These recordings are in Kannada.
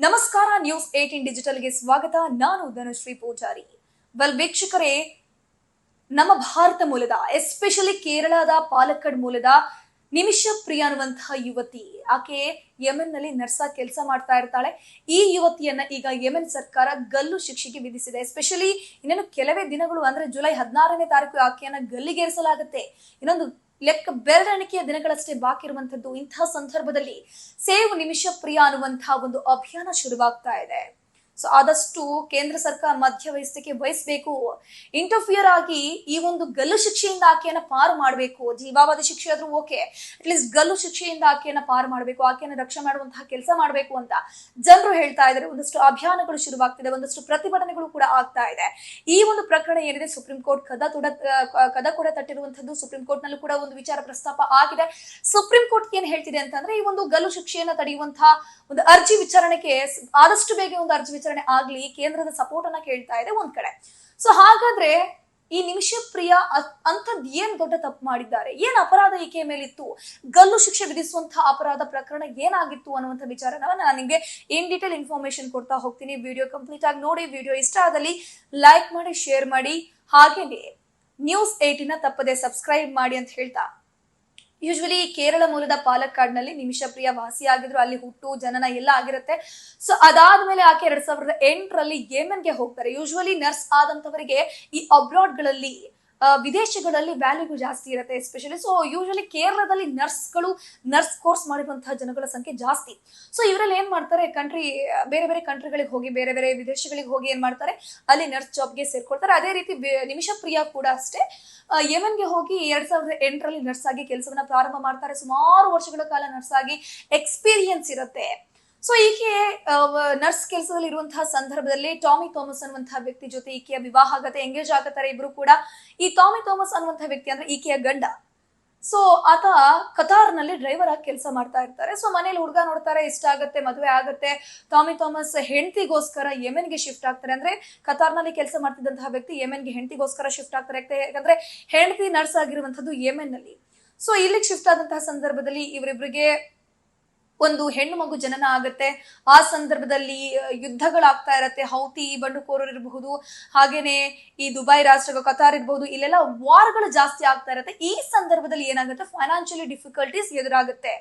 ನಮಸ್ಕಾರ, ನ್ಯೂಸ್ 18 ಡಿಜಿಟಲ್ಗೆ ಸ್ವಾಗತ. ನಾನು ಧನುಶ್ರೀ ಪೂಜಾರಿ. ವೀಕ್ಷಕರೇ, ನಮ್ಮ ಭಾರತ ಮೂಲದ ಎಸ್ಪೆಷಲಿ ಕೇರಳದ ಪಾಲಕ್ಕಡ್ ಮೂಲದ ನಿಮಿಷ ಪ್ರಿಯ ಅನ್ನುವಂತಹ ಯುವತಿ, ಆಕೆ ಯೆಮೆನ್ ನಲ್ಲಿ ನರ್ಸ್ ಆಗಿ ಕೆಲಸ ಮಾಡ್ತಾ ಇರ್ತಾಳೆ. ಈ ಯುವತಿಯನ್ನ ಈಗ ಯೆಮೆನ್ ಸರ್ಕಾರ ಗಲ್ಲು ಶಿಕ್ಷೆಗೆ ವಿಧಿಸಿದೆ. ಎಸ್ಪೆಷಲಿ ಇನ್ನೇನು ಕೆಲವೇ ದಿನಗಳು ಅಂದ್ರೆ ಜುಲೈ 16ನೇ ತಾರೀಕು ಆಕೆಯನ್ನ ಗಲ್ಲಿಗೇರಿಸಲಾಗುತ್ತೆ. ಇನ್ನೊಂದು ಲೆಕ್ಕ ಬೆರಳೆಣಿಕೆಯ ದಿನಗಳಷ್ಟೇ ಬಾಕಿ ಇರುವಂತದ್ದು. ಇಂತಹ ಸಂದರ್ಭದಲ್ಲಿ ಸೇವ್ ನಿಮಿಷ ಪ್ರಿಯ ಅನ್ನುವಂತಹ ಒಂದು ಅಭಿಯಾನ ಶುರುವಾಗ್ತಾ ಇದೆ. ಸೊ ಆದಷ್ಟು ಕೇಂದ್ರ ಸರ್ಕಾರ ಮಧ್ಯವಹಿಸಕ್ಕೆ ವಹಿಸಬೇಕು, ಇಂಟರ್ಫಿಯರ್ ಆಗಿ ಈ ಒಂದು ಗಲ್ಲು ಶಿಕ್ಷೆಯಿಂದ ಆಕೆಯನ್ನ ಪಾರು ಮಾಡಬೇಕು. ಜೀವಾವಧಿ ಶಿಕ್ಷೆ ಆದ್ರೂ ಓಕೆ, ಅಟ್ಲೀಸ್ಟ್ ಗಲ್ಲು ಶಿಕ್ಷೆಯಿಂದ ಆಕೆಯನ್ನ ಪಾರು ಮಾಡಬೇಕು, ಆಕೆಯನ್ನ ರಕ್ಷಣೆ ಮಾಡುವಂತಹ ಕೆಲಸ ಮಾಡಬೇಕು ಅಂತ ಜನರು ಹೇಳ್ತಾ ಇದ್ದಾರೆ. ಒಂದಷ್ಟು ಅಭಿಯಾನಗಳು ಶುರುವಾಗ್ತಿದೆ, ಒಂದಷ್ಟು ಪ್ರತಿಭಟನೆಗಳು ಕೂಡ ಆಗ್ತಾ ಇದೆ. ಈ ಒಂದು ಪ್ರಕರಣ ಏನಿದೆ, ಸುಪ್ರೀಂ ಕೋರ್ಟ್ ಕದ ಕೂಡ ತಟ್ಟಿರುವಂತದ್ದು. ಸುಪ್ರೀಂ ಕೋರ್ಟ್ ನಲ್ಲೂ ಕೂಡ ಒಂದು ವಿಚಾರ ಪ್ರಸ್ತಾಪ ಆಗಿದೆ. ಸುಪ್ರೀಂ ಕೋರ್ಟ್ ಏನ್ ಹೇಳ್ತಿದೆ ಅಂತಂದ್ರೆ, ಈ ಒಂದು ಗಲ್ಲು ಶಿಕ್ಷೆಯನ್ನ ತಡೆಯುವಂತಹ ಒಂದು ಅರ್ಜಿ ವಿಚಾರಣೆಗೆ ಆದಷ್ಟು ಬೇಗ ಒಂದು ಅರ್ಜಿ ವಿಚಾರಣೆ ಆಗ್ಲಿ ಕೇಂದ್ರದ ಸಪೋರ್ಟ್ ಅನ್ನ ಕೇಳ್ತಾ ಇದೆ ಒಂದ್ ಕಡೆ. ಸೊ ಹಾಗಾದ್ರೆ ಈ ನಿಮಿಷ ಪ್ರಿಯ ಅಂತದ್ ಏನ್ ದೊಡ್ಡ ತಪ್ಪು ಮಾಡಿದ್ದಾರೆ, ಏನ್ ಅಪರಾಧ ಈಕೆಯ ಮೇಲಿತ್ತು, ಗಲ್ಲು ಶಿಕ್ಷೆ ವಿಧಿಸುವಂತಹ ಅಪರಾಧ ಪ್ರಕರಣ ಏನಾಗಿತ್ತು ಅನ್ನುವಂಥ ವಿಚಾರನ ನಾನು ನಿಮ್ಗೆ ಇನ್ ಡೀಟೇಲ್ ಇನ್ಫಾರ್ಮೇಶನ್ ಕೊಡ್ತಾ ಹೋಗ್ತೀನಿ. ವಿಡಿಯೋ ಕಂಪ್ಲೀಟ್ ಆಗಿ ನೋಡಿ. ವಿಡಿಯೋ ಇಷ್ಟ ಆದಲ್ಲಿ ಲೈಕ್ ಮಾಡಿ, ಶೇರ್ ಮಾಡಿ, ಹಾಗೇನೆ ನ್ಯೂಸ್ 18 ತಪ್ಪದೆ ಸಬ್ಸ್ಕ್ರೈಬ್ ಮಾಡಿ ಅಂತ ಹೇಳ್ತಾ, ಯೂಶ್ವಲಿ ಕೇರಳ ಮೂಲದ ಪಾಲಕ್ಕಾಡ್ ನಲ್ಲಿ ನಿಮಿಷ ಪ್ರಿಯ ವಾಸಿಯಾಗಿದ್ರು. ಅಲ್ಲಿ ಹುಟ್ಟು ಜನನ ಎಲ್ಲ ಆಗಿರುತ್ತೆ. ಸೊ ಅದಾದ್ಮೇಲೆ ಆಕೆ 2008ರಲ್ಲಿ ಯೆಮೆನ್ಗೆ ಹೋಗ್ತಾರೆ. ಯೂಶ್ವಲಿ ನರ್ಸ್ ಆದಂತವರಿಗೆ ಈ ಅಬ್ರಾಡ್ ಗಳಲ್ಲಿ ವಿದೇಶಗಳಲ್ಲಿ ವ್ಯಾಲ್ಯೂ ಜಾಸ್ತಿ ಇರುತ್ತೆ ಎಸ್ಪೆಷಲಿ. ಸೊ ಯೂಶಲಿ ಕೇರಳದಲ್ಲಿ ನರ್ಸ್ ಕೋರ್ಸ್ ಮಾಡಿರುವಂತಹ ಜನಗಳ ಸಂಖ್ಯೆ ಜಾಸ್ತಿ. ಸೊ ಇವರಲ್ಲಿ ಏನ್ ಮಾಡ್ತಾರೆ, ಬೇರೆ ಬೇರೆ ಕಂಟ್ರಿಗಳಿಗೆ ಹೋಗಿ, ಬೇರೆ ಬೇರೆ ವಿದೇಶಗಳಿಗೆ ಹೋಗಿ ಏನ್ ಮಾಡ್ತಾರೆ, ಅಲ್ಲಿ ನರ್ಸ್ ಜಾಬ್ಗೆ ಸೇರ್ಕೊಳ್ತಾರೆ. ಅದೇ ರೀತಿ ನಿಮಿಷ ಪ್ರಿಯ ಕೂಡ ಅಷ್ಟೇ ಯೆಮೆನ್ಗೆ ಹೋಗಿ 2008ರಲ್ಲಿ ನರ್ಸ್ ಆಗಿ ಕೆಲಸವನ್ನ ಪ್ರಾರಂಭ ಮಾಡ್ತಾರೆ. ಸುಮಾರು ವರ್ಷಗಳ ಕಾಲ ನರ್ಸ್ ಆಗಿ ಎಕ್ಸ್ಪೀರಿಯನ್ಸ್ ಇರುತ್ತೆ. ಸೊ ಈಕೆ ನರ್ಸ್ ಕೆಲಸದಲ್ಲಿ ಇರುವಂತಹ ಸಂದರ್ಭದಲ್ಲಿ ಟಾಮಿ ಥಾಮಸ್ ಅನ್ನುವಂತಹ ವ್ಯಕ್ತಿ ಜೊತೆ ಈಕೆಯ ವಿವಾಹ ಆಗತ್ತೆ, ಎಂಗೇಜ್ ಆಗತ್ತಾರೆ ಇಬ್ರು ಕೂಡ. ಈ ಟಾಮಿ ಥಾಮಸ್ ಅನ್ನುವಂತಹ ವ್ಯಕ್ತಿ ಅಂದ್ರೆ ಈಕೆಯ ಗಂಡ. ಸೊ ಆತ ಕತಾರ್ ನಲ್ಲಿ ಡ್ರೈವರ್ ಆಗಿ ಕೆಲಸ ಮಾಡ್ತಾ ಇರ್ತಾರೆ. ಸೊ ಮನೇಲಿ ಹುಡುಗ ನೋಡ್ತಾರೆ, ಇಷ್ಟ ಆಗತ್ತೆ, ಮದುವೆ ಆಗತ್ತೆ. ಟಾಮಿ ಥಾಮಸ್ ಹೆಂಡತಿಗೋಸ್ಕರ ಯೆಮೆನ್ಗೆ ಶಿಫ್ಟ್ ಆಗ್ತಾರೆ. ಅಂದ್ರೆ ಕತಾರ್ ನಲ್ಲಿ ಕೆಲಸ ಮಾಡ್ತಿದ್ದಂತಹ ವ್ಯಕ್ತಿ ಯೆಮೆನ್ಗೆ ಹೆಂಡತಿಗೋಸ್ಕರ ಶಿಫ್ಟ್ ಆಗ್ತಾರೆ. ಯಾಕಂದ್ರೆ ಹೆಂಡತಿ ನರ್ಸ್ ಆಗಿರುವಂತದ್ದು ಯೆಮೆನ್ ನಲ್ಲಿ. ಸೊ ಇಲ್ಲಿಗೆ ಶಿಫ್ಟ್ ಆದಂತಹ ಸಂದರ್ಭದಲ್ಲಿ ಇವರಿಬ್ಬರಿಗೆ ಒಂದು ಹೆಣ್ಣು ಮಗು ಜನನ ಆಗತ್ತೆ. ಆ ಸಂದರ್ಭದಲ್ಲಿ ಯುದ್ಧಗಳಾಗ್ತಾ ಇರತ್ತೆ. ಹೌತಿ ಬಂಡುಕೋರರು ಇರಬಹುದು, ಹಾಗೇನೆ ಈ ದುಬೈ ರಾಷ್ಟ್ರ ಕತಾರ್ ಇರಬಹುದು, ಇಲ್ಲೆಲ್ಲ ವಾರ್ಗಳು ಜಾಸ್ತಿ ಆಗ್ತಾ ಇರತ್ತೆ. ಈ ಸಂದರ್ಭದಲ್ಲಿ ಏನಾಗುತ್ತೆ, ಫೈನಾನ್ಷಿಯಲಿ ಡಿಫಿಕಲ್ಟೀಸ್ ಎದುರಾಗುತ್ತೆ.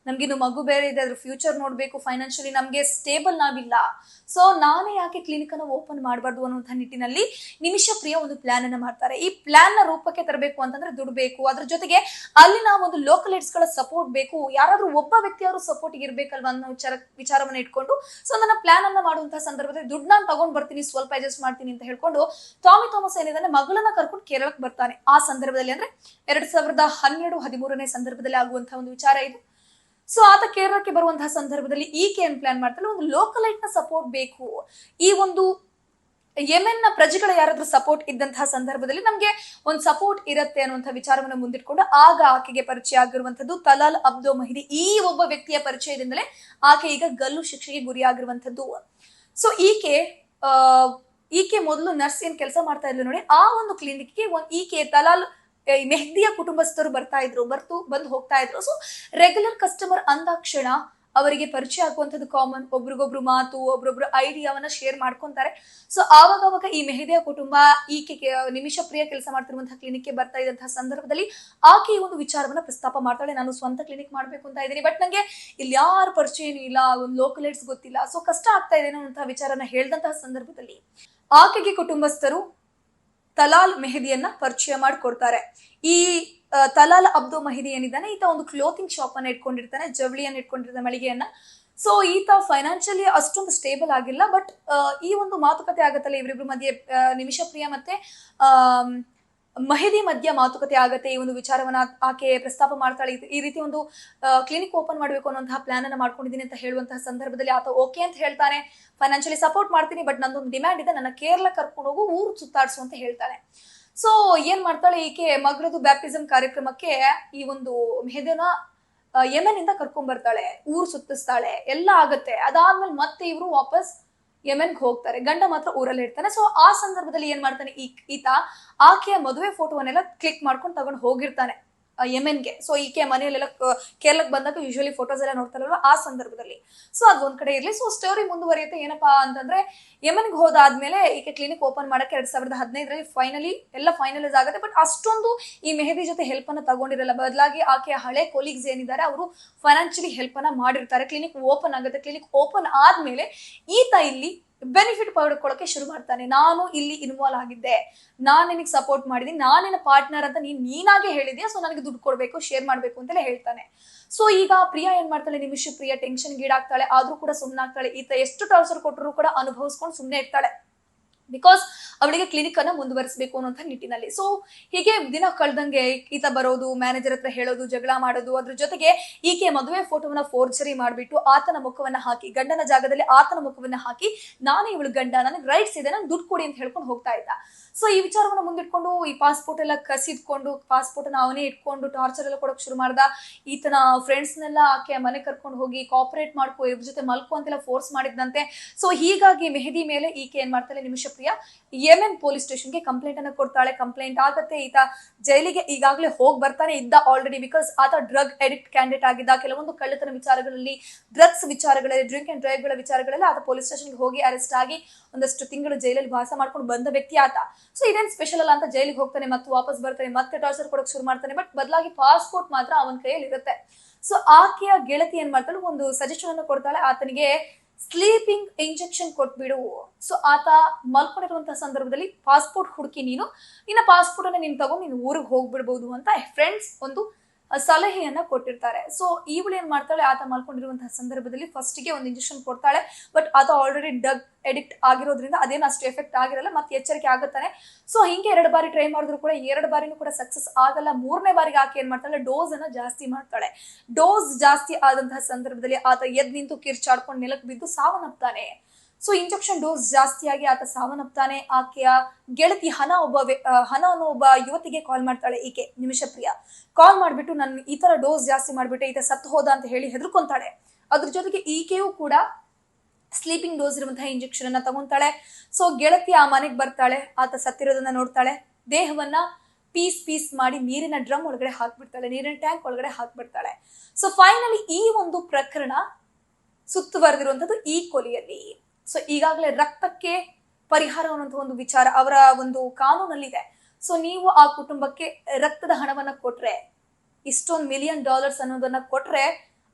ನಮ್ಗಿನ್ನು ಮಗು ಬೇರೆ ಇದೆ, ಅದ್ರ ಫ್ಯೂಚರ್ ನೋಡ್ಬೇಕು, ಫೈನಾನ್ಷಿಯಲಿ ನಮ್ಗೆ ಸ್ಟೇಬಲ್ ನಾವಿಲ್ಲ. ಸೊ ನಾನೇ ಯಾಕೆ ಕ್ಲಿನಿಕ್ ಅನ್ನು ಓಪನ್ ಮಾಡಬಾರ್ದು ಅನ್ನುವಂಥ ನಿಟ್ಟಿನಲ್ಲಿ ನಿಮಿಷ ಪ್ರಿಯ ಒಂದು ಪ್ಲಾನ್ ಅನ್ನ ಮಾಡ್ತಾರೆ. ಈ ಪ್ಲಾನ್ ನ ರೂಪಕ್ಕೆ ತರಬೇಕು ಅಂತಂದ್ರೆ ದುಡ್ಡು ಬೇಕು, ಅದ್ರ ಜೊತೆಗೆ ಅಲ್ಲಿನ ಒಂದು ಲೋಕಲ್ ಏಡ್ಸ್ ಗಳ ಸಪೋರ್ಟ್ ಬೇಕು, ಯಾರಾದ್ರೂ ಒಬ್ಬ ವ್ಯಕ್ತಿಯವರು ಸಪೋರ್ಟ್ ಇರ್ಬೇಕಲ್ವಾ ಅನ್ನೋ ವಿಚಾರವನ್ನ ಇಟ್ಕೊಂಡು ಸೊ ನನ್ನ ಪ್ಲಾನ್ ಅನ್ನ ಮಾಡುವಂತಹ ಸಂದರ್ಭದಲ್ಲಿ ದುಡ್ಡು ನಾನು ತಗೊಂಡ್ ಬರ್ತೀನಿ, ಸ್ವಲ್ಪ ಅಡ್ಜಸ್ಟ್ ಮಾಡ್ತೀನಿ ಅಂತ ಹೇಳ್ಕೊಂಡು ಟಾಮಿ ಥಾಮಸ್ ಏನಿದಾನೆ ಮಗಳನ್ನ ಕರ್ಕೊಂಡು ಕೇರಳಕ್ಕೆ ಬರ್ತಾನೆ. ಆ ಸಂದರ್ಭದಲ್ಲಿ ಅಂದ್ರೆ 2012-13ನೇ ಸಂದರ್ಭದಲ್ಲಿ ಆಗುವಂತಹ ಒಂದು ವಿಚಾರ ಇದು. ಸೊ ಆತ ಕೇರಳಕ್ಕೆ ಬರುವಂತಹ ಸಂದರ್ಭದಲ್ಲಿ ಈಕೆ ಏನ್ ಪ್ಲಾನ್ ಮಾಡ್ತಾಳೆ, ಒಂದು ಲೋಕಲೈಟ್ ನ ಸಪೋರ್ಟ್ ಬೇಕು, ಈ ಒಂದು ಯೆಮೆನ್ ನ ಪ್ರಜೆಗಳ ಯಾರಾದ್ರೂ ಸಪೋರ್ಟ್ ಇದ್ದಂತಹ ಸಂದರ್ಭದಲ್ಲಿ ನಮ್ಗೆ ಒಂದು ಸಪೋರ್ಟ್ ಇರುತ್ತೆ ಅನ್ನುವಂಥ ವಿಚಾರವನ್ನು ಮುಂದಿಟ್ಕೊಂಡು ಆಗ ಆಕೆಗೆ ಪರಿಚಯ ಆಗಿರುವಂತದ್ದು ತಲಾಲ್ ಅಬ್ದೋ ಮಹಿದಿ. ಈ ಒಬ್ಬ ವ್ಯಕ್ತಿಯ ಪರಿಚಯದಿಂದಲೇ ಆಕೆ ಈಗ ಗಲ್ಲು ಶಿಕ್ಷೆಗೆ ಗುರಿಯಾಗಿರುವಂತದ್ದು. ಸೊ ಈಕೆ ಮೊದಲು ನರ್ಸ್ ಏನ್ ಕೆಲಸ ಮಾಡ್ತಾ ಇದ್ಲು ನೋಡಿ, ಆ ಒಂದು ಕ್ಲಿನಿಕ್ಗೆ ಈಕೆ ತಲಾಲ್ ಮೆಹ್ದಿಯ ಕುಟುಂಬಸ್ಥರು ಬಂದು ಹೋಗ್ತಾ ಇದ್ರು. ಸೊ ರೆಗ್ಯುಲರ್ ಕಸ್ಟಮರ್ ಅಂದಾಕ್ಷಣ ಅವರಿಗೆ ಪರಿಚಯ ಆಗುವಂಥದ್ದು ಕಾಮನ್. ಒಬ್ರಿಗೊಬ್ರು ಮಾತು, ಒಬ್ರೊಬ್ರು ಐಡಿಯಾವನ್ನ ಶೇರ್ ಮಾಡ್ಕೊಂತಾರೆ. ಸೊ ಆವಾಗ ಈ ಮೆಹದಿಯ ಕುಟುಂಬ ಈಕೆ ನಿಮಿಷ ಪ್ರಿಯ ಕೆಲಸ ಮಾಡ್ತಿರುವಂತಹ ಕ್ಲಿನಿಕ್ಗೆ ಬರ್ತಾ ಇದ್ದಂತಹ ಸಂದರ್ಭದಲ್ಲಿ ಆಕೆ ಈ ಒಂದು ವಿಚಾರವನ್ನ ಪ್ರಸ್ತಾಪ ಮಾಡ್ತಾಳೆ. ನಾನು ಸ್ವಂತ ಕ್ಲಿನಿಕ್ ಮಾಡ್ಬೇಕು ಅಂತ ಇದ್ದೀನಿ, ಬಟ್ ನಂಗೆ ಇಲ್ಲಿ ಯಾರು ಪರಿಚಯನೂ ಇಲ್ಲ, ಒಂದು ಲೋಕಲ್ ಏಡ್ಸ್ ಗೊತ್ತಿಲ್ಲ, ಸೊ ಕಷ್ಟ ಆಗ್ತಾ ಇದೆ ಅನ್ನುವಂತಹ ವಿಚಾರನ ಹೇಳ್ದಂತಹ ಸಂದರ್ಭದಲ್ಲಿ ಆಕೆಗೆ ಕುಟುಂಬಸ್ಥರು ತಲಾಲ್ ಮೆಹದಿಯನ್ನ ಪರಿಚಯ ಮಾಡಿಕೊಡ್ತಾರೆ. ಈ ತಲಾಲ್ ಅಬ್ದೋ ಮಹಿದಿ ಏನಿದ್ದಾನೆ, ಈತ ಒಂದು ಕ್ಲೋತಿಂಗ್ ಶಾಪ್ ಅನ್ನ ಇಟ್ಕೊಂಡಿರ್ತಾನೆ, ಜವಳಿಯನ್ನ ಇಟ್ಕೊಂಡಿರ್ತಾನೆ, ಮಳಿಗೆಯನ್ನ. ಸೊ ಈತ ಫೈನಾನ್ಷಿಯಲಿ ಅಷ್ಟೊಂದು ಸ್ಟೇಬಲ್ ಆಗಿಲ್ಲ. ಬಟ್ ಈ ಒಂದು ಮಾತುಕತೆ ಆಗತ್ತಲ್ಲ ಇವರಿಬ್ರು ಮಧ್ಯೆ, ನಿಮಿಷ ಪ್ರಿಯ ಮತ್ತೆ ಮಹಿದಿ ಮಧ್ಯ ಮಾತುಕತೆ ಆಗತ್ತೆ. ಈ ಒಂದು ವಿಚಾರವನ್ನ ಆಕೆ ಪ್ರಸ್ತಾಪ ಮಾಡ್ತಾಳೆ. ಈ ರೀತಿ ಒಂದು ಕ್ಲಿನಿಕ್ ಓಪನ್ ಮಾಡಬೇಕು ಅನ್ನುವಂತಹ ಪ್ಲಾನ್ ಅನ್ನ ಮಾಡ್ಕೊಂಡಿದ್ದೀನಿ ಅಂತ ಹೇಳುವಂತಹ ಸಂದರ್ಭದಲ್ಲಿ ಆತ ಓಕೆ ಅಂತ ಹೇಳ್ತಾನೆ, ಫೈನಾನ್ಷಿಯಲಿ ಸಪೋರ್ಟ್ ಮಾಡ್ತೀನಿ, ಬಟ್ ನಂದೊಂದು ಡಿಮ್ಯಾಂಡ್ ಇದೆ, ನನ್ನ ಕೇರಳ ಕರ್ಕೊಂಡು ಹೋಗು, ಊರು ಸುತ್ತಾಡ್ಸು ಅಂತ ಹೇಳ್ತಾನೆ. ಸೊ ಏನ್ ಮಾಡ್ತಾಳೆ ಈಕೆ, ಮಗಳದು ಬ್ಯಾಪ್ಟಿಸಮ್ ಕಾರ್ಯಕ್ರಮಕ್ಕೆ ಈ ಒಂದು ಮೆಹದಿನ ಯೆಮೆನ್ ಇಂದ ಕರ್ಕೊಂಡ್ ಬರ್ತಾಳೆ, ಊರು ಸುತ್ತಿಸ್ತಾಳೆ, ಎಲ್ಲ ಆಗತ್ತೆ. ಅದಾದ್ಮೇಲೆ ಮತ್ತೆ ಇವರು ವಾಪಸ್ ಯೆಮೆನ್ಗೆ ಹೋಗ್ತಾರೆ, ಗಂಡ ಮಾತ್ರ ಊರಲ್ಲಿ ಇರ್ತಾನೆ. ಸೊ ಆ ಸಂದರ್ಭದಲ್ಲಿ ಏನ್ ಮಾಡ್ತಾನೆ ಈತ ಆಕೆಯ ಮದುವೆ ಫೋಟೋವನ್ನೆಲ್ಲ ಕ್ಲಿಕ್ ಮಾಡ್ಕೊಂಡು ತಗೊಂಡು ಹೋಗಿರ್ತಾನೆ. ಯೆಮೆನ್ಗೆ. ಸೊ ಈಕೆ ಮನೆಯಲ್ಲೆಲ್ಲ ಕೇರಳಕ್ಕೆ ಬಂದಾಗ ಯೂಶುವಲಿ ಫೋಟೋಸ್ ಎಲ್ಲ ನೋಡ್ತಾರಲ್ವ ಆ ಸಂದರ್ಭದಲ್ಲಿ. ಸೊ ಅದು ಒಂದ್ ಕಡೆ ಇರ್ಲಿ. ಸೊ ಸ್ಟೋರಿ ಮುಂದುವರಿಯುತ್ತೆ. ಏನಪ್ಪಾ ಅಂತಂದ್ರೆ ಯೆಮೆನ್ಗೆ ಹೋದಾದ್ಮೇಲೆ ಈಕೆ ಕ್ಲಿನಿಕ್ ಓಪನ್ ಮಾಡಕ್ಕೆ 2015ರಲ್ಲಿ ಫೈನಲಿ ಎಲ್ಲ ಫೈನಲೈಸ್ ಆಗುತ್ತೆ. ಬಟ್ ಅಷ್ಟೊಂದು ಈ ಮೆಹದಿ ಜೊತೆ ಹೆಲ್ಪ್ ಅನ್ನ ತಗೊಂಡಿರಲ್ಲ. ಬದಲಾಗಿ ಆಕೆಯ ಹಳೆ ಕೊಲೀಗ್ಸ್ ಏನಿದ್ದಾರೆ ಅವರು ಫೈನಾನ್ಷಿಯಲಿ ಹೆಲ್ಪ್ ಅನ್ನ ಮಾಡಿರ್ತಾರೆ. ಕ್ಲಿನಿಕ್ ಓಪನ್ ಆಗುತ್ತೆ. ಕ್ಲಿನಿಕ್ ಓಪನ್ ಆದ್ಮೇಲೆ ಈತ ಇಲ್ಲಿ ಬೆನಿಫಿಟ್ ಪಡ್ಕೊಳ್ಳೋಕೆ ಶುರು ಮಾಡ್ತಾನೆ. ನಾನು ಇಲ್ಲಿ ಇನ್ವಾಲ್ವ್ ಆಗಿದ್ದೆ, ನಾನ್ ನಿನಗೆ ಸಪೋರ್ಟ್ ಮಾಡಿದೀನಿ, ನಾನಿನ ಪಾರ್ಟ್ನರ್ ಅಂತ ನೀನಾಗೆ ಹೇಳಿದ್ಯಾ, ಸೊ ನನಗೆ ದುಡ್ಡು ಕೊಡ್ಬೇಕು, ಶೇರ್ ಮಾಡ್ಬೇಕು ಅಂತೆಲ್ಲ ಹೇಳ್ತಾನೆ. ಸೊ ಈಗ ಪ್ರಿಯಾ ಏನ್ ಮಾಡ್ತಾಳೆ, ನಿಮಿಷ ಪ್ರಿಯಾ ಟೆನ್ಷನ್ ಗೀಡಾಗ್ತಾಳೆ. ಆದ್ರೂ ಕೂಡ ಸುಮ್ಮನಾಗ್ತಾಳೆ. ಈತ ಎಷ್ಟು ಟಾರ್ಚರ್ ಕೊಟ್ಟರು ಕೂಡ ಅನುಭವಿಸ್ಕೊಂಡು ಸುಮ್ಮನೆ ಇರ್ತಾಳೆ. ಬಿಕಾಸ್ ಅವಳಿಗೆ ಕ್ಲಿನಿಕ್ ಅನ್ನ ಮುಂದುವರಿಸಬೇಕು ಅನ್ನೋಂಥ ನಿಟ್ಟಿನಲ್ಲಿ. ಸೊ ಹೀಗೆ ದಿನ ಕಳೆದಂಗೆ ಈತ ಬರೋದು, ಮ್ಯಾನೇಜರ್ ಹತ್ರ ಹೇಳೋದು, ಜಗಳ ಮಾಡೋದು, ಅದ್ರ ಜೊತೆಗೆ ಈಕೆ ಮದುವೆ ಫೋಟೋವನ್ನ ಫೋರ್ಜರಿ ಮಾಡಿಬಿಟ್ಟು ಆತನ ಮುಖವನ್ನ ಹಾಕಿ, ಗಂಡನ ಜಾಗದಲ್ಲಿ ಆತನ ಮುಖವನ್ನ ಹಾಕಿ, ನಾನೇ ಇವಳು ಗಂಡ, ನನಗೆ ರೈಟ್ಸ್ ಇದೆ, ನಾನು ದುಡ್ಡು ಕೊಡಿ ಅಂತ ಹೇಳ್ಕೊಂಡು ಹೋಗ್ತಾ ಇದ್ದ. ಸೊ ಈ ವಿಚಾರವನ್ನ ಮುಂದಿಟ್ಕೊಂಡು ಈ ಪಾಸ್ಪೋರ್ಟ್ ಎಲ್ಲ ಕಸಿದ್ಕೊಂಡು ಪಾಸ್ಪೋರ್ಟ್ ಅನ್ನ ಅವನೇ ಇಟ್ಕೊಂಡು ಟಾರ್ಚರ್ ಎಲ್ಲ ಕೊಡೋಕೆ ಶುರು ಮಾಡ್ದ. ಈತನ ಫ್ರೆಂಡ್ಸ್ನೆಲ್ಲ ಆಕೆ ಮನೆ ಕರ್ಕೊಂಡು ಹೋಗಿ ಕಾಪರೇಟ್ ಮಾಡ್ಕೊ, ಇವ್ರ ಜೊತೆ ಮಲ್ಕೊ ಅಂತೆಲ್ಲ ಫೋರ್ಸ್ ಮಾಡಿದ್ದಂತೆ. ಸೊ ಹೀಗಾಗಿ ಮೆಹದಿ ಮೇಲೆ ಈಕೆ ಏನ್ ಮಾಡ್ತಾಳೆ, ನಿಮಿಷ ಪ್ರಿಯಾ ಯೆಮೆನ್ ಪೊಲೀಸ್ ಸ್ಟೇಷನ್ಗೆ ಕಂಪ್ಲೇಂಟ್ ಅನ್ನ ಕೊಡ್ತಾಳೆ. ಕಂಪ್ಲೇಂಟ್ ಆಗತ್ತೆ. ಈತ ಜೈಲಿಗೆ ಈಗಾಗಲೇ ಹೋಗಿ ಬರ್ತಾನೆ ಇದ್ದ ಆಲ್ರೆಡಿ. ಬಿಕಾಸ್ ಆತ ಡ್ರಗ್ ಅಡಿಕ್ಟ್ ಕ್ಯಾಂಡಿಡೇಟ್ ಆಗಿದ್ದ. ಕೆಲವೊಂದು ಕಳ್ಳತನ ವಿಚಾರಗಳಲ್ಲಿ, ಡ್ರಗ್ಸ್ ವಿಚಾರಗಳಲ್ಲಿ, ಡ್ರಿಂಕ್ ಅಂಡ್ ಡ್ರೈವ್ ಗಳ ವಿಚಾರಗಳಲ್ಲಿ ಆತ ಪೊಲೀಸ್ ಸ್ಟೇಷನ್ಗೆ ಹೋಗಿ ಅರೆಸ್ಟ್ ಆಗಿ ಒಂದಷ್ಟು ತಿಂಗಳು ಜೈಲಲ್ಲಿ ವಾಸ ಮಾಡ್ಕೊಂಡು ಬಂದ ವ್ಯಕ್ತಿ ಆತ. ಸೊ ಇದೇನ್ ಸ್ಪೆಷಲ್ ಅಲ್ಲ ಅಂತ ಜೈಲಿಗೆ ಹೋಗ್ತಾನೆ, ಮತ್ತೆ ವಾಪಸ್ ಬರ್ತಾನೆ, ಮತ್ತೆ ಟಾರ್ಚರ್ ಕೊಡೋಕೆ ಶುರು ಮಾಡ್ತಾನೆ. ಬಟ್ ಬದಲಾಗಿ ಪಾಸ್ಪೋರ್ಟ್ ಮಾತ್ರ ಅವನ ಕೈಯಲ್ಲಿ ಇರುತ್ತೆ. ಸೊ ಆಕೆಯ ಗೆಳತಿ ಏನ್ ಮಾಡ್ತಾಳೆ, ಒಂದು ಸಜೆಷನ್ ಅನ್ನು ಕೊಡ್ತಾಳೆ, ಆತನಿಗೆ ಸ್ಲೀಪಿಂಗ್ ಇಂಜೆಕ್ಷನ್ ಕೊಟ್ಬಿಡು. ಸೊ ಆತ ಮಲ್ಕೊಂಡಿರುವಂತಹ ಸಂದರ್ಭದಲ್ಲಿ ಪಾಸ್ಪೋರ್ಟ್ ಹುಡುಕಿ ನಿನ್ನ ಪಾಸ್ಪೋರ್ಟ್ ಅನ್ನ ನೀನು ತಗೊಂಡು ನೀನು ಊರಿಗೆ ಹೋಗ್ಬಿಡ್ಬಹುದು ಅಂತ ಫ್ರೆಂಡ್ಸ್ ಒಂದು ಸಲಹೆಯನ್ನ ಕೊಟ್ಟಿರ್ತಾರೆ. ಸೊ ಇವಳು ಏನ್ ಮಾಡ್ತಾಳೆ, ಆತ ಮಲ್ಕೊಂಡಿರುವಂತಹ ಸಂದರ್ಭದಲ್ಲಿ ಫಸ್ಟ್ ಗೆ ಒಂದು ಇಂಜೆಕ್ಷನ್ ಕೊಡ್ತಾಳೆ. ಬಟ್ ಆತ ಆಲ್ರೆಡಿ ಡ್ರಗ್ ಅಡಿಕ್ಟ್ ಆಗಿರೋದ್ರಿಂದ ಅದೇನು ಅಷ್ಟು ಎಫೆಕ್ಟ್ ಆಗಿರಲ್ಲ, ಮತ್ತೆ ಎಚ್ಚರಿಕೆ ಆಗುತ್ತಾನೆ. ಸೊ ಹಿಂಗೆ 2 ಬಾರಿ ಟ್ರೈ ಮಾಡಿದ್ರು ಕೂಡ 2 ಬಾರಿನೂ ಕೂಡ ಸಕ್ಸಸ್ ಆಗಲ್ಲ. 3ನೇ ಬಾರಿಗೆ ಆಕೆ ಏನ್ ಮಾಡ್ತಾಳೆ, ಡೋಸ್ ಅನ್ನ ಜಾಸ್ತಿ ಮಾಡ್ತಾಳೆ. ಡೋಸ್ ಜಾಸ್ತಿ ಆದಂತಹ ಸಂದರ್ಭದಲ್ಲಿ ಆತ ಎದ್ ನಿಂತು ಕಿರ್ಚಾಡ್ಕೊಂಡು ನೆಲಕ್ಕೆ ಬಿದ್ದು ಸಾವನ್ನಪ್ತಾನೆ. ಸೊ ಇಂಜೆಕ್ಷನ್ ಡೋಸ್ ಜಾಸ್ತಿಯಾಗಿ ಆತ ಸಾವನ್ನಪ್ತಾನೆ. ಆಕೆಯ ಗೆಳತಿ ಹನ ಅನ್ನೋ ಒಬ್ಬ ಯುವತಿಗೆ ಕಾಲ್ ಮಾಡ್ತಾಳೆ ಈಕೆ ನಿಮಿಷ ಪ್ರಿಯಾ. ಕಾಲ್ ಮಾಡ್ಬಿಟ್ಟು ನನ್ ಈ ತರ ಡೋಸ್ ಜಾಸ್ತಿ ಮಾಡ್ಬಿಟ್ಟೆ, ಈತ ಸತ್ತು ಹೋದ ಅಂತ ಹೇಳಿ ಹೆದರ್ಕೊಂತಾಳೆ. ಅದ್ರ ಜೊತೆಗೆ ಈಕೆಯೂ ಕೂಡ ಸ್ಲೀಪಿಂಗ್ ಡೋಸ್ ಇರುವಂತಹ ಇಂಜೆಕ್ಷನ್ ಅನ್ನ ತಗೊಂತಾಳೆ. ಸೊ ಗೆಳತಿ ಆ ಮನೆಗೆ ಬರ್ತಾಳೆ, ಆತ ಸತ್ತಿರೋದನ್ನ ನೋಡ್ತಾಳೆ. ದೇಹವನ್ನ ಪೀಸ್ ಮಾಡಿ ನೀರಿನ ಡ್ರಮ್ ಒಳಗಡೆ ಹಾಕ್ಬಿಡ್ತಾಳೆ, ನೀರಿನ ಟ್ಯಾಂಕ್ ಒಳಗಡೆ ಹಾಕ್ಬಿಡ್ತಾಳೆ. ಸೊ ಫೈನಲಿ ಈ ಒಂದು ಪ್ರಕರಣ ಸುತ್ತುವರೆದಿರುವಂತದ್ದು ಈ ಕೊಲೆಯಲ್ಲಿ. ಸೊ ಈಗಾಗಲೇ ರಕ್ತಕ್ಕೆ ಪರಿಹಾರ ಅನ್ನುವಂಥ ಒಂದು ವಿಚಾರ ಅವರ ಒಂದು ಕಾನೂನಲ್ಲಿದೆ. ಸೊ ನೀವು ಆ ಕುಟುಂಬಕ್ಕೆ ರಕ್ತದ ಹಣವನ್ನ ಕೊಟ್ರೆ, ಇಷ್ಟೊಂದು $1 ಮಿಲಿಯನ್ ಅನ್ನೋದನ್ನ ಕೊಟ್ರೆ,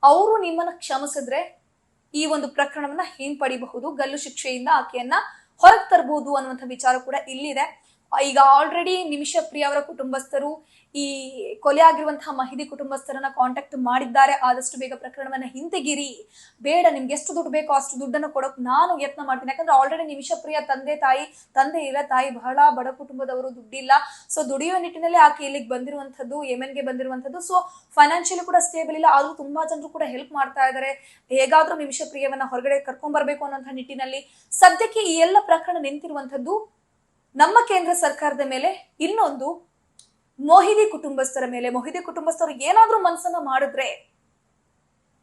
ಅವರು ನಿಮ್ಮನ್ನ ಕ್ಷಮಿಸಿದ್ರೆ ಈ ಒಂದು ಪ್ರಕರಣವನ್ನ ಹಿಂಪಡಿಬಹುದು, ಗಲ್ಲು ಶಿಕ್ಷೆಯಿಂದ ಆಕೆಯನ್ನ ಹೊರಗೆ ತರಬಹುದು ಅನ್ನುವಂಥ ವಿಚಾರ ಕೂಡ ಇಲ್ಲಿದೆ. ಈಗ ಆಲ್ರೆಡಿ ನಿಮಿಷ ಪ್ರಿಯಾ ಅವರ ಕುಟುಂಬಸ್ಥರು ಈ ಕೊಲೆ ಆಗಿರುವಂತಹ ಮೆಹದಿ ಕುಟುಂಬಸ್ಥರನ್ನ ಕಾಂಟ್ಯಾಕ್ಟ್ ಮಾಡಿದ್ದಾರೆ. ಆದಷ್ಟು ಬೇಗ ಪ್ರಕರಣವನ್ನ ಹಿಂತೆಗಿರಿ, ಬೇಡ ನಿಮ್ಗೆ ಎಷ್ಟು ದುಡ್ಡು ಬೇಕೋ ಅಷ್ಟು ದುಡ್ಡನ್ನು ಕೊಡೋಕ್ ನಾನು ಯತ್ನ ಮಾಡ್ತೀನಿ. ಯಾಕಂದ್ರೆ ಆಲ್ರೆಡಿ ನಿಮಿಷ ಪ್ರಿಯಾ ತಂದೆ ಇಲ್ಲ, ತಾಯಿ ಬಹಳ ಬಡ ಕುಟುಂಬದವರು, ದುಡ್ಡಿಲ್ಲ. ಸೊ ದುಡಿಯುವ ನಿಟ್ಟಿನಲ್ಲಿ ಆಕೆ ಇಲ್ಲಿಗೆ ಬಂದಿರುವಂತದ್ದು, ಯೆಮೆನ್ಗೆ ಬಂದಿರುವಂತದ್ದು. ಸೊ ಫೈನಾನ್ಷಿಯಲಿ ಕೂಡ ಸ್ಟೇಬಲ್ ಇಲ್ಲ, ಆದ್ರೂ ತುಂಬಾ ಜನರು ಕೂಡ ಹೆಲ್ಪ್ ಮಾಡ್ತಾ ಇದ್ದಾರೆ. ಹೇಗಾದ್ರೂ ನಿಮಿಷ ಪ್ರಿಯವನ್ನ ಹೊರಗಡೆ ಕರ್ಕೊಂಡ್ ಬರ್ಬೇಕು ಅನ್ನೋಂಥ ನಿಟ್ಟಿನಲ್ಲಿ ಸದ್ಯಕ್ಕೆ ಈ ಎಲ್ಲ ಪ್ರಕರಣ ನಿಂತಿರುವಂತದ್ದು ನಮ್ಮ ಕೇಂದ್ರ ಸರ್ಕಾರದ ಮೇಲೆ, ಇನ್ನೊಂದು ಮೊಹಿದಿ ಕುಟುಂಬಸ್ಥರ ಮೇಲೆ. ಮೊಹಿದಿ ಕುಟುಂಬಸ್ಥರು ಏನಾದ್ರೂ ಮನಸ್ಸನ್ನ ಮಾಡಿದ್ರೆ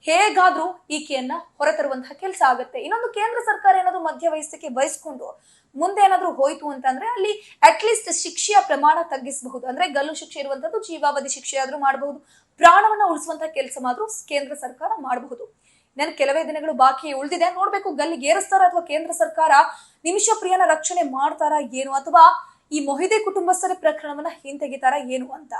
ಹೇಗಾದ್ರೂ ಈಕೆಯನ್ನ ಹೊರತರುವಂತಹ ಕೆಲಸ ಆಗುತ್ತೆ. ಇನ್ನೊಂದು ಕೇಂದ್ರ ಸರ್ಕಾರ ಏನಾದ್ರೂ ಮಧ್ಯವಯಸ್ಸಕ್ಕೆ ವಹಿಸ್ಕೊಂಡು ಮುಂದೆ ಏನಾದ್ರೂ ಹೋಯ್ತು ಅಂತಂದ್ರೆ ಅಲ್ಲಿ ಅಟ್ಲೀಸ್ಟ್ ಶಿಕ್ಷೆಯ ಪ್ರಮಾಣ ತಗ್ಗಿಸಬಹುದು. ಅಂದ್ರೆ ಗಲ್ಲು ಶಿಕ್ಷೆ ಇರುವಂತದ್ದು ಜೀವಾವಧಿ ಶಿಕ್ಷೆ ಆದ್ರೂ ಮಾಡಬಹುದು, ಪ್ರಾಣವನ್ನ ಉಳಿಸುವಂತಹ ಕೆಲಸ ಮಾತ್ರ ಕೇಂದ್ರ ಸರ್ಕಾರ ಮಾಡಬಹುದು. ನಾನು ಕೆಲವೇ ದಿನಗಳು ಬಾಕಿ ಉಳಿದಿದೆ, ನೋಡ್ಬೇಕು ಗಲ್ಲಿಗೆ ಏರಿಸ್ತಾರ ಅಥವಾ ಕೇಂದ್ರ ಸರ್ಕಾರ ನಿಮಿಷ ಪ್ರಿಯನ ರಕ್ಷಣೆ ಮಾಡ್ತಾರಾ ಏನು, ಅಥವಾ ಈ ಮೊಹಿದಿ ಕುಟುಂಬಸ್ಥರ ಪ್ರಕರಣವನ್ನ ಹಿಂತೆಗಿತಾರ ಏನು ಅಂತ.